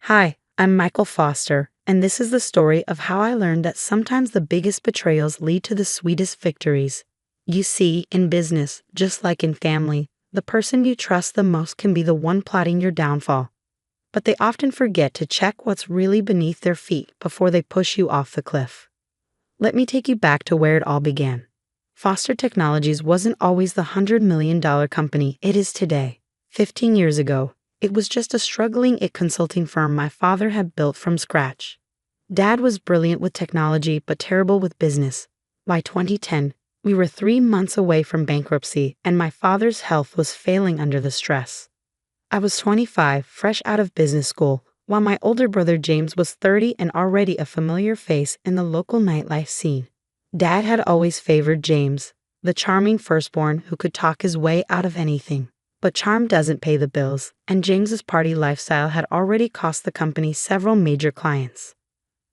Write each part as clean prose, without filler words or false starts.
Hi, I'm Michael Foster, and this is the story of how I learned that sometimes the biggest betrayals lead to the sweetest victories. You see, in business, just like in family, the person you trust the most can be the one plotting your downfall. But they often forget to check what's really beneath their feet before they push you off the cliff. Let me take you back to where it all began. Foster Technologies wasn't always the $100 million company it is today. 15 years ago, it was just a struggling consulting firm my father had built from scratch. Dad was brilliant with technology but terrible with business. By 2010, we were 3 months away from bankruptcy, and my father's health was failing under the stress. I was 25, fresh out of business school, while my older brother James was 30 and already a familiar face in the local nightlife scene. Dad had always favored James, the charming firstborn who could talk his way out of anything. But charm doesn't pay the bills, and James's party lifestyle had already cost the company several major clients.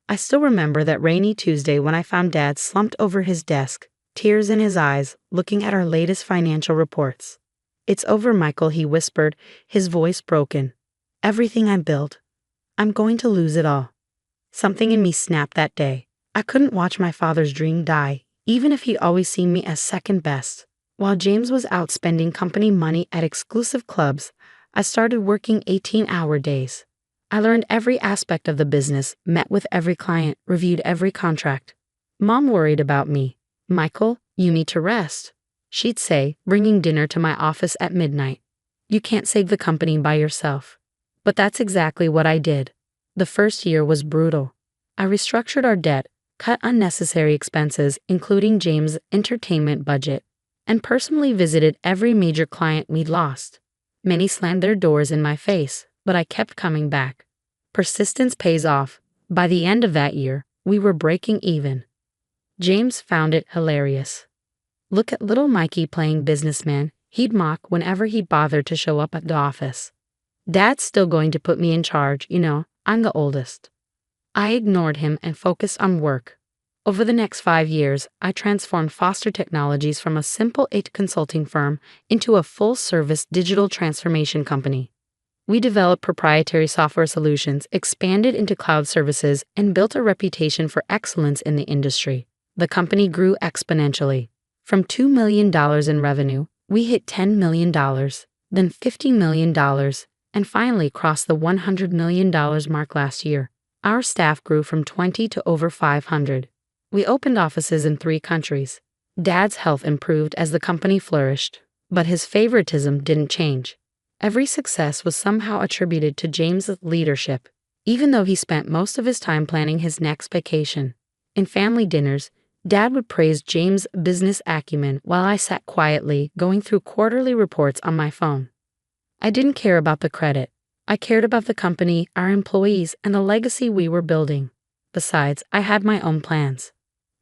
I still remember that rainy Tuesday when I found Dad slumped over his desk, tears in his eyes, looking at our latest financial reports. "It's over, Michael," he whispered, his voice broken. "Everything I built. I'm going to lose it all." Something in me snapped that day. I couldn't watch my father's dream die, even if he'd always seen me as second best. While James was out spending company money at exclusive clubs, I started working 18-hour days. I learned every aspect of the business, met with every client, reviewed every contract. Mom worried about me. "Michael, you need to rest," she'd say, bringing dinner to my office at midnight. "You can't save the company by yourself." But that's exactly what I did. The first year was brutal. I restructured our debt, cut unnecessary expenses, including James' entertainment budget, and personally visited every major client we'd lost. Many slammed their doors in my face, but I kept coming back. Persistence pays off. By the end of that year, we were breaking even. James found it hilarious. Look at little Mikey playing businessman, he'd mock whenever he bothered to show up at the office. "Dad's still going to put me in charge, I'm the oldest." I ignored him and focused on work. Over the next 5 years, I transformed Foster Technologies from a simple consulting firm into a full-service digital transformation company. We developed proprietary software solutions, expanded into cloud services, and built a reputation for excellence in the industry. The company grew exponentially. From $2 million in revenue, we hit $10 million, then $50 million, and finally crossed the $100 million mark last year. Our staff grew from 20 to over 500. We opened offices in 3 countries. Dad's health improved as the company flourished, but his favoritism didn't change. Every success was somehow attributed to James's leadership, even though he spent most of his time planning his next vacation. In family dinners, Dad would praise James' business acumen while I sat quietly going through quarterly reports on my phone. I didn't care about the credit. I cared about the company, our employees, and the legacy we were building. Besides, I had my own plans.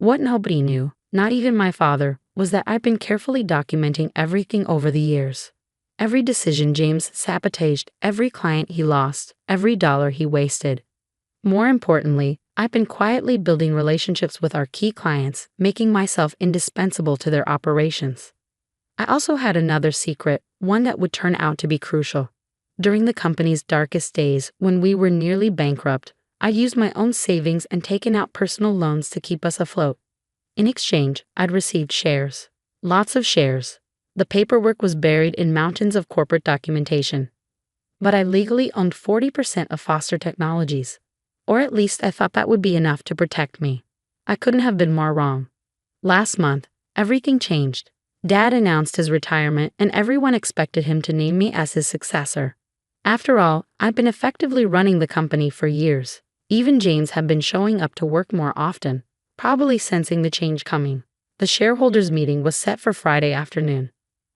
What nobody knew, not even my father, was that I'd been carefully documenting everything over the years. Every decision James sabotaged, every client he lost, every dollar he wasted. More importantly, I've been quietly building relationships with our key clients, making myself indispensable to their operations. I also had another secret, one that would turn out to be crucial. During the company's darkest days, when we were nearly bankrupt, I'd used my own savings and taken out personal loans to keep us afloat. In exchange, I'd received shares. Lots of shares. The paperwork was buried in mountains of corporate documentation. But I legally owned 40% of Foster Technologies. Or at least I thought that would be enough to protect me. I couldn't have been more wrong. Last month, everything changed. Dad announced his retirement, and everyone expected him to name me as his successor. After all, I've been effectively running the company for years. Even James had been showing up to work more often, probably sensing the change coming. The shareholders' meeting was set for Friday afternoon.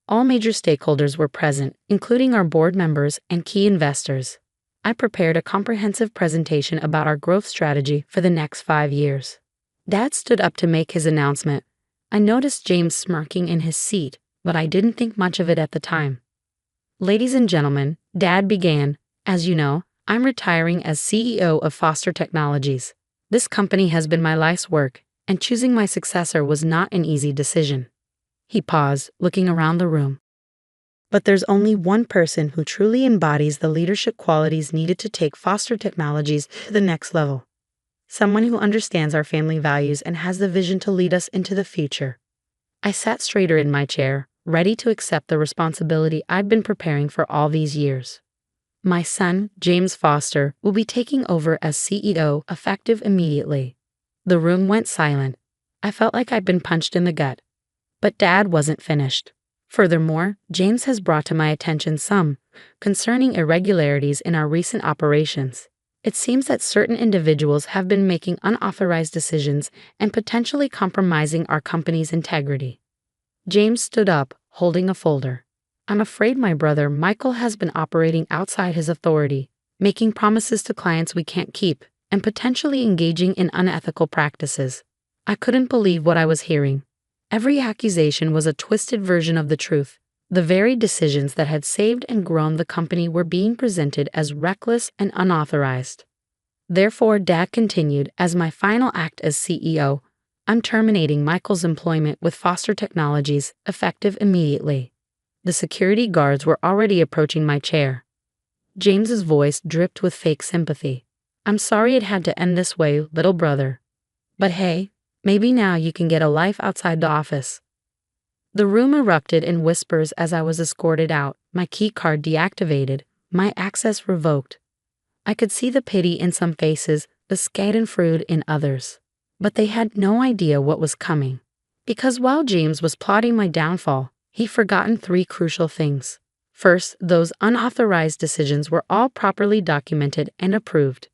All major stakeholders were present, including our board members and key investors. I prepared a comprehensive presentation about our growth strategy for the next 5 years. Dad stood up to make his announcement. I noticed James smirking in his seat, but I didn't think much of it at the time. "Ladies and gentlemen," Dad began, "as you know, I'm retiring as CEO of Foster Technologies. This company has been my life's work, and choosing my successor was not an easy decision." He paused, looking around the room. But there's only one person who truly embodies the leadership qualities needed to take Foster Technologies to the next level. Someone who understands our family values and has the vision to lead us into the future. I sat straighter in my chair, ready to accept the responsibility I'd been preparing for all these years. My son, James Foster, will be taking over as CEO effective immediately. The room went silent. I felt like I'd been punched in the gut. But Dad wasn't finished. Furthermore, James has brought to my attention some concerning irregularities in our recent operations. It seems that certain individuals have been making unauthorized decisions and potentially compromising our company's integrity. James stood up, holding a folder. I'm afraid my brother Michael has been operating outside his authority, making promises to clients we can't keep, and potentially engaging in unethical practices. I couldn't believe what I was hearing. Every accusation was a twisted version of the truth. The very decisions that had saved and grown the company were being presented as reckless and unauthorized. Therefore, Dad continued, as my final act as CEO, I'm terminating Michael's employment with Foster Technologies, effective immediately. The security guards were already approaching my chair. James's voice dripped with fake sympathy. I'm sorry it had to end this way, little brother. But hey, maybe now you can get a life outside the office. The room erupted in whispers as I was escorted out, my key card deactivated, my access revoked. I could see the pity in some faces, the schadenfreude in others. But they had no idea what was coming. Because while James was plotting my downfall, he'd forgotten three crucial things. First, those unauthorized decisions were all properly documented and approved.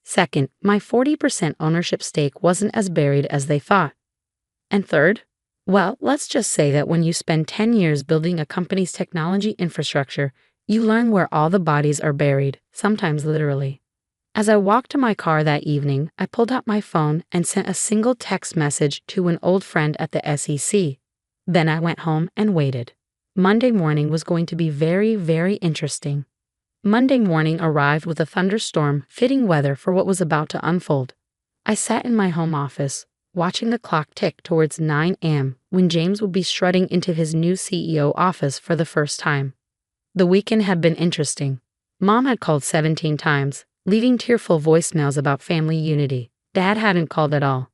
Second, my 40% ownership stake wasn't as buried as they thought. And third, well, let's just say that when you spend 10 years building a company's technology infrastructure, you learn where all the bodies are buried, sometimes literally. As I walked to my car that evening, I pulled out my phone and sent a single text message to an old friend at the SEC. Then I went home and waited. Monday morning was going to be very, very interesting. Monday morning arrived with a thunderstorm, fitting weather for what was about to unfold. I sat in my home office, watching the clock tick towards 9 a.m. when James would be strutting into his new CEO office for the first time. The weekend had been interesting. Mom had called 17 times, leaving tearful voicemails about family unity. Dad hadn't called at all.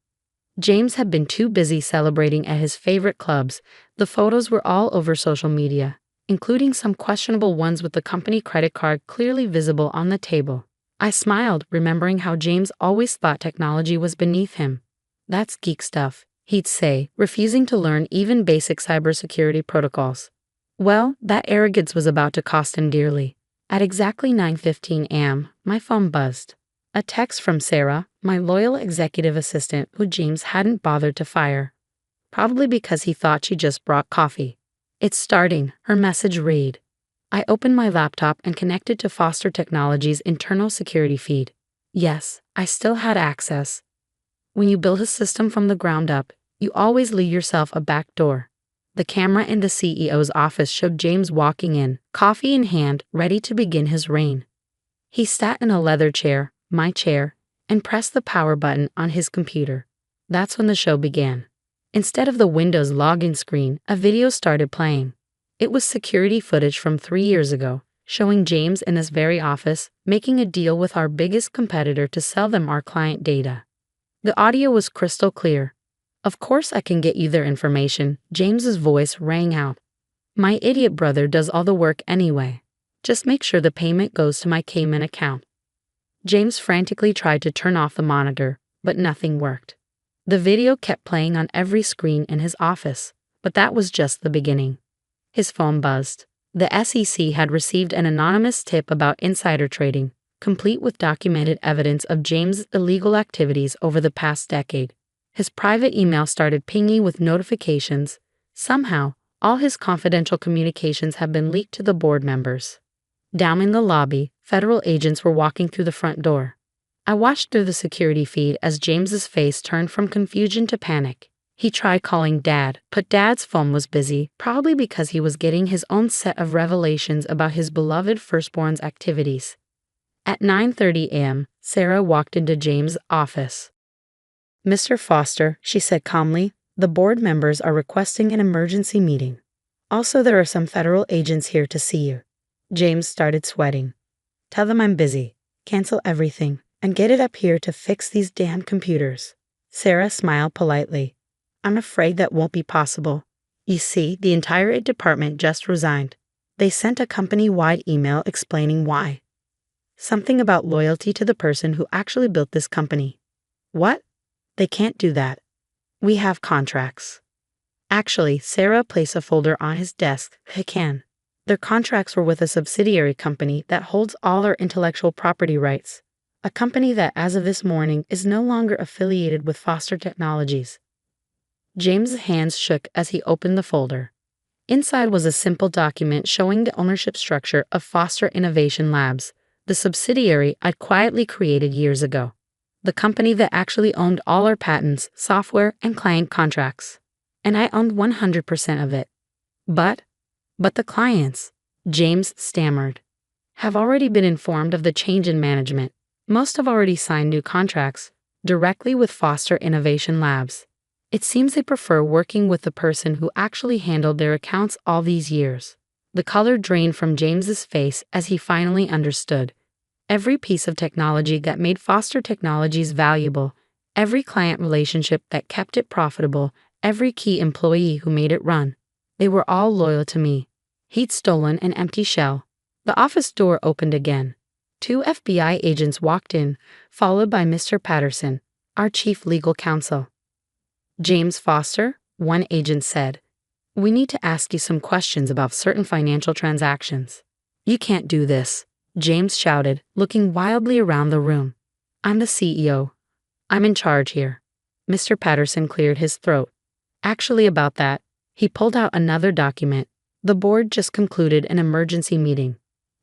James had been too busy celebrating at his favorite clubs. The photos were all over social media, including some questionable ones with the company credit card clearly visible on the table. I smiled, remembering how James always thought technology was beneath him. That's geek stuff, he'd say, refusing to learn even basic cybersecurity protocols. Well, that arrogance was about to cost him dearly. At exactly 9:15 a.m., my phone buzzed. A text from Sarah, my loyal executive assistant who James hadn't bothered to fire. Probably because he thought she just brought coffee. It's starting, her message read. I opened my laptop and connected to Foster Technologies' internal security feed. Yes, I still had access. When you build a system from the ground up, you always leave yourself a back door. The camera in the CEO's office showed James walking in, coffee in hand, ready to begin his reign. He sat in a leather chair, my chair, and pressed the power button on his computer. That's when the show began. Instead of the Windows login screen, a video started playing. It was security footage from 3 years ago, showing James in this very office, making a deal with our biggest competitor to sell them our client data. The audio was crystal clear. Of course I can get you their information, James's voice rang out. My idiot brother does all the work anyway. Just make sure the payment goes to my Cayman account. James frantically tried to turn off the monitor, but nothing worked. The video kept playing on every screen in his office, but that was just the beginning. His phone buzzed. The SEC had received an anonymous tip about insider trading, complete with documented evidence of James' illegal activities over the past decade. His private email started pinging with notifications. Somehow, all his confidential communications had been leaked to the board members. Down in the lobby, federal agents were walking through the front door. I watched through the security feed as James's face turned from confusion to panic. He tried calling Dad, but Dad's phone was busy, probably because he was getting his own set of revelations about his beloved firstborn's activities. At 9:30 a.m., Sarah walked into James' office. Mr. Foster, she said calmly, the board members are requesting an emergency meeting. Also, there are some federal agents here to see you. James started sweating. Tell them I'm busy. Cancel everything and get it up here to fix these damn computers. Sarah smiled politely. I'm afraid that won't be possible. You see, the entire department just resigned. They sent a company-wide email explaining why. Something about loyalty to the person who actually built this company. What? They can't do that. We have contracts. Actually, Sarah placed a folder on his desk. They can. Their contracts were with a subsidiary company that holds all our intellectual property rights. A company that, as of this morning, is no longer affiliated with Foster Technologies. James's hands shook as he opened the folder. Inside was a simple document showing the ownership structure of Foster Innovation Labs, the subsidiary I'd quietly created years ago. The company that actually owned all our patents, software, and client contracts. And I owned 100% of it. But the clients, James stammered, have already been informed of the change in management. Most have already signed new contracts, directly with Foster Innovation Labs. It seems they prefer working with the person who actually handled their accounts all these years. The color drained from James's face as he finally understood. Every piece of technology that made Foster Technologies valuable, every client relationship that kept it profitable, every key employee who made it run. They were all loyal to me. He'd stolen an empty shell. The office door opened again. 2 FBI agents walked in, followed by Mr. Patterson, our chief legal counsel. James Foster, one agent said, we need to ask you some questions about certain financial transactions. You can't do this, James shouted, looking wildly around the room. I'm the CEO. I'm in charge here. Mr. Patterson cleared his throat. Actually, about that, he pulled out another document. The board just concluded an emergency meeting.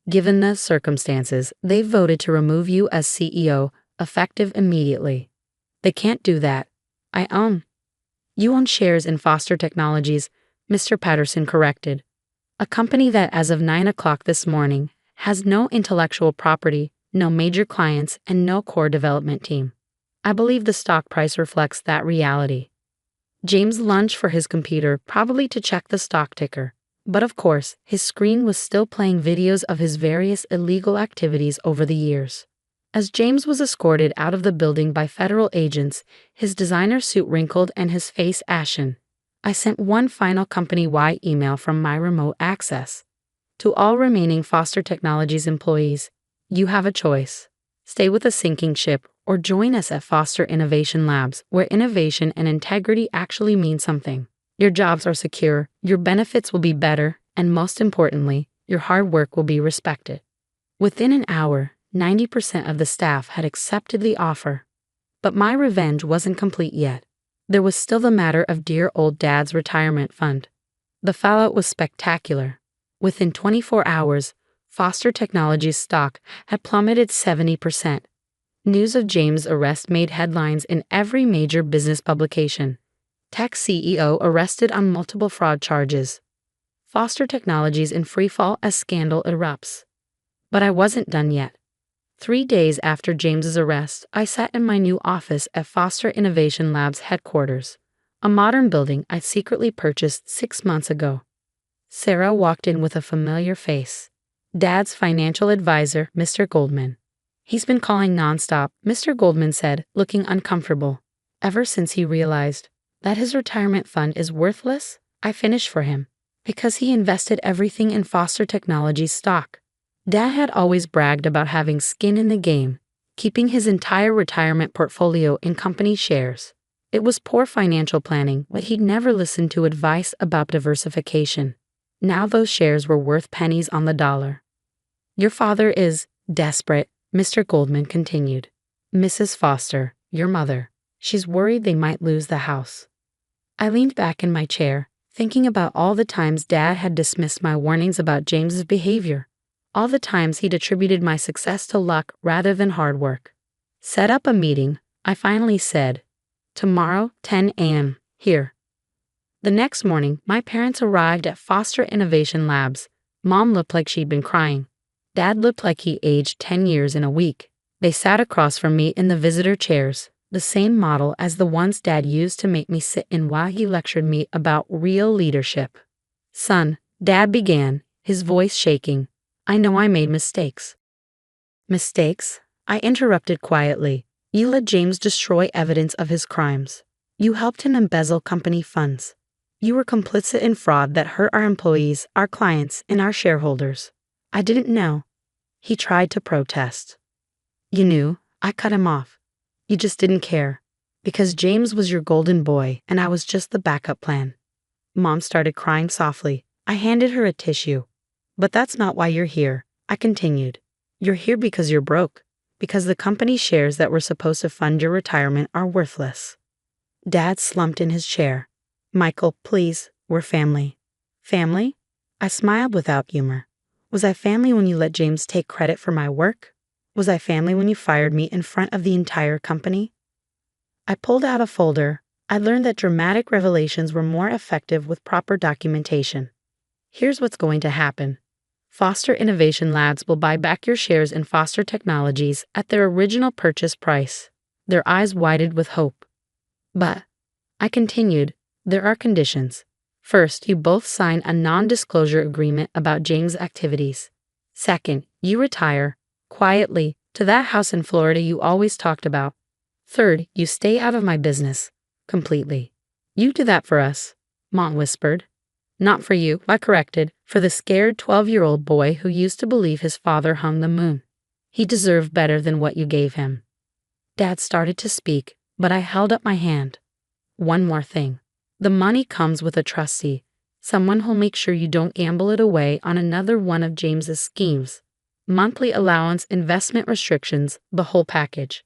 Given the circumstances, they voted to remove you as CEO, effective immediately. They can't do that. You own shares in Foster Technologies, Mr. Patterson corrected. A company that, as of 9 o'clock this morning, has no intellectual property, no major clients, and no core development team. I believe the stock price reflects that reality. James lunged for his computer, probably to check the stock ticker. But of course, his screen was still playing videos of his various illegal activities over the years. As James was escorted out of the building by federal agents, his designer suit wrinkled and his face ashen, I sent one final company-wide email from my remote access. To all remaining Foster Technologies employees, you have a choice. Stay with a sinking ship or join us at Foster Innovation Labs, where innovation and integrity actually mean something. Your jobs are secure, your benefits will be better, and most importantly, your hard work will be respected. Within an hour, 90% of the staff had accepted the offer. But my revenge wasn't complete yet. There was still the matter of dear old Dad's retirement fund. The fallout was spectacular. Within 24 hours, Foster Technologies stock had plummeted 70%. News of James' arrest made headlines in every major business publication. Tech CEO arrested on multiple fraud charges. Foster Technologies in freefall as scandal erupts. But I wasn't done yet. 3 days after James's arrest, I sat in my new office at Foster Innovation Labs headquarters, a modern building I'd secretly purchased 6 months ago. Sarah walked in with a familiar face. Dad's financial advisor, Mr. Goldman. He's been calling nonstop, Mr. Goldman said, looking uncomfortable. Ever since he realized that his retirement fund is worthless, I finished for him, because he invested everything in Foster Technologies stock. Dad had always bragged about having skin in the game, keeping his entire retirement portfolio in company shares. It was poor financial planning, but he'd never listened to advice about diversification. Now those shares were worth pennies on the dollar. Your father is desperate, Mr. Goldman continued. Mrs. Foster, your mother, she's worried they might lose the house. I leaned back in my chair, thinking about all the times Dad had dismissed my warnings about James's behavior. All the times he'd attributed my success to luck rather than hard work. Set up a meeting, I finally said. Tomorrow, 10 a.m., here. The next morning, my parents arrived at Foster Innovation Labs. Mom looked like she'd been crying. Dad looked like he aged 10 years in a week. They sat across from me in the visitor chairs, the same model as the ones Dad used to make me sit in while he lectured me about real leadership. Son, Dad began, his voice shaking. I know I made mistakes. Mistakes? I interrupted quietly. You let James destroy evidence of his crimes. You helped him embezzle company funds. You were complicit in fraud that hurt our employees, our clients, and our shareholders. I didn't know. He tried to protest. You knew. I cut him off. You just didn't care. Because James was your golden boy, and I was just the backup plan. Mom started crying softly. I handed her a tissue. But that's not why you're here, I continued. You're here because you're broke. Because the company shares that were supposed to fund your retirement are worthless. Dad slumped in his chair. Michael, please, we're family. Family? I smiled without humor. Was I family when you let James take credit for my work? Was I family when you fired me in front of the entire company? I pulled out a folder. I learned that dramatic revelations were more effective with proper documentation. Here's what's going to happen. Foster Innovation Labs will buy back your shares in Foster Technologies at their original purchase price. Their eyes widened with hope. But, I continued, there are conditions. First, you both sign a non-disclosure agreement about James' activities. Second, you retire, quietly, to that house in Florida you always talked about. Third, you stay out of my business. Completely. You do that for us, Mom whispered. Not for you, I corrected, for the scared 12-year-old boy who used to believe his father hung the moon. He deserved better than what you gave him. Dad started to speak, but I held up my hand. One more thing. The money comes with a trustee, someone who'll make sure you don't gamble it away on another one of James's schemes. Monthly allowance, investment restrictions, the whole package.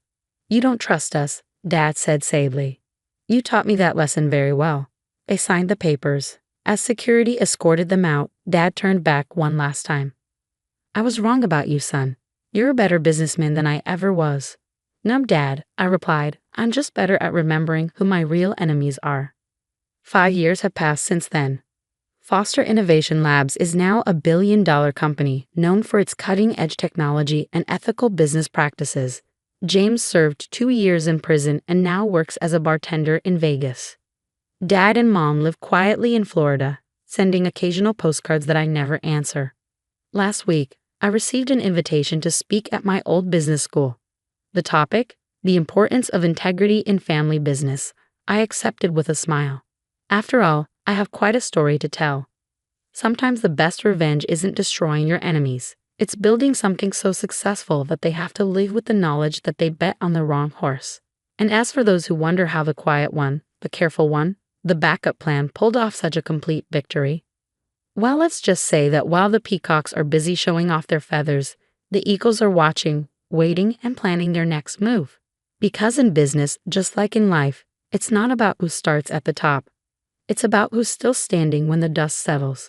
You don't trust us, Dad said sadly. You taught me that lesson very well. I signed the papers. As security escorted them out, Dad turned back one last time. I was wrong about you, son. You're a better businessman than I ever was. No, Dad, I replied. I'm just better at remembering who my real enemies are. 5 years have passed since then. Foster Innovation Labs is now a billion-dollar company known for its cutting-edge technology and ethical business practices. James served 2 years in prison and now works as a bartender in Vegas. Dad and Mom live quietly in Florida, sending occasional postcards that I never answer. Last week, I received an invitation to speak at my old business school. The topic? The importance of integrity in family business. I accepted with a smile. After all, I have quite a story to tell. Sometimes the best revenge isn't destroying your enemies. It's building something so successful that they have to live with the knowledge that they bet on the wrong horse. And as for those who wonder how the quiet one, the careful one, the backup plan pulled off such a complete victory, well, let's just say that while the peacocks are busy showing off their feathers, the eagles are watching, waiting, and planning their next move. Because in business, just like in life, it's not about who starts at the top. It's about who's still standing when the dust settles.